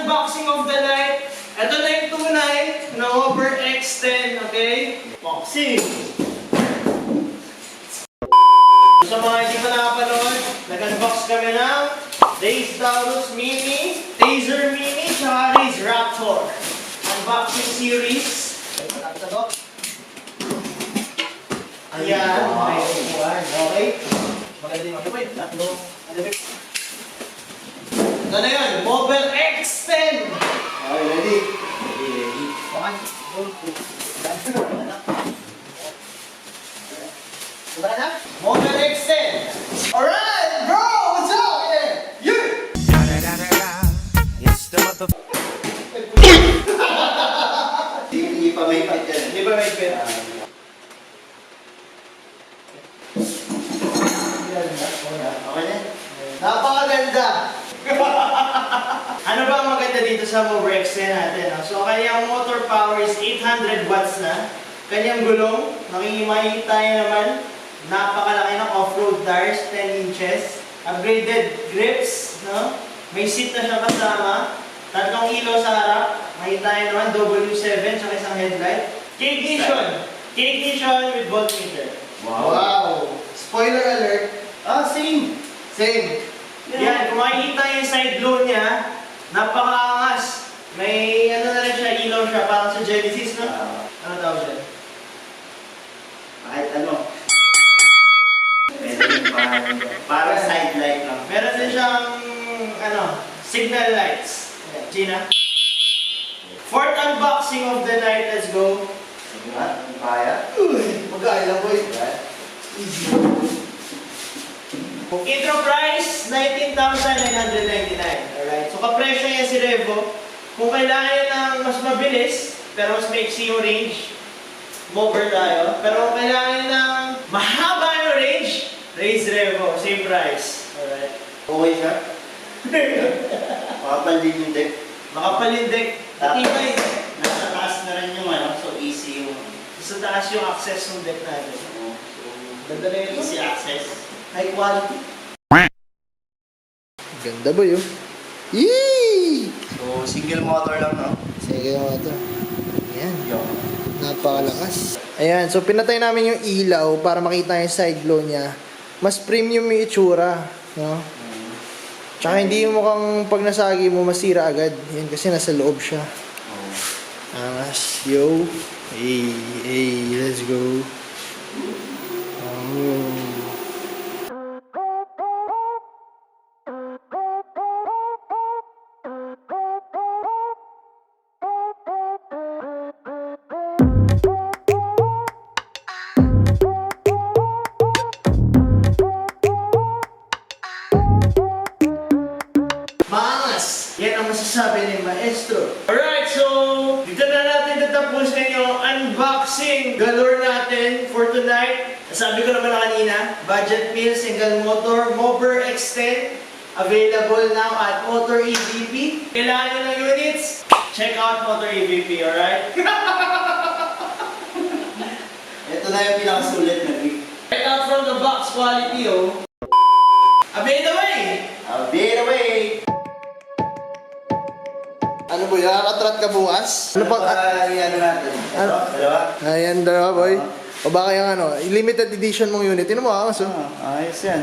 unboxing of the night. Ito na yung tunay na MOTUR X10, okay? Boxing! Sa mga hindi pa nakapanood, nag-unbox kami ng Days Taurus Mini, Taser Mini, tsaka Days Raptor. Unboxing series. Ayan. Okay. Maganda yung makipay. Ito na yun, MOTUR X10. Okay, ready? Ready. Diba na? MOTUR X10. Alright, bro! What's up? Yeah! It's the mother... Hindi pa may fight yan. Di ba may pera? Okay na? Napakaganda! Ano ba ang maganda dito sa MOTUR X10 natin? So, kanyang motor power is 800 watts na. Kanyang gulong, makikita tayo naman, napakalaki ng off-road tires, 10 inches. Upgraded grips, no? May seat na siya kasama. Tatlong ilaw sa harap. Makikita tayo naman, W7 sa isang headlight. Ignition! Ignition with voltmeter. Wow! Spoiler alert. Same! Same. Yan, kung makikita yung side glow niya, napakaangas. May ano na rin siya, ilaw siya, parang sa Genesis, no? Ano tawag siya? Kahit ano. Pwede yung parang side light lang. Meron din siyang, signal lights. Ayan, Gina. Fourth unboxing of the night, let's go. Sige nga, kaya. Mag-aay lang, boy. Easy. Intro price, 19,999. Alright, so kapresyo yan si Revo. Kung kailangan yan ng mas mabilis, pero mas maiksi yung range, MOTUR tayo. Pero kung kailangan yan ng mahaba yung range, raise Revo, same price. Alright. Okay siya? Makapal din yung deck. Makapalindik. Matibay. Nasa taas na rin yung so easy yung... Sa taas yung access ng deck natin. Ganda na yun. Easy access. High quality. Ganda ba yun? Yee! So, single motor lang, no? Sige nga ito. Ayan. Yung... Napakalakas. Ayan. So, pinatay namin yung ilaw para makita yung side glow niya. Mas premium yung itsura. No? Tsaka hindi yung mukhang pag nasagi mo masira agad. Yan kasi nasa loob siya. Angas. Yo. Hey. Hey. Let's go. Oh. Maangas! Yan ang masasabi ni Maestro. Alright, so dito na natin tatapusin yung unboxing galore natin for tonight. Sabi ko naman na kanina, budget meal, single motor, MOTUR X10. Available now at MOTUR EVP. Kailangan nyo ng units? Check out MOTUR EVP, alright? Ito na yung pinakasulit na gift. Right out from the box quality, oh. Abay the way! I'll be away! Ano boy? Nakakatrat ka bukas? Ano pa? Ano natin? Ano? Dalawa? Ayan, dalawa boy. O baka yung limited edition mong unit. Tinan mo, mas oh. Ayos yan.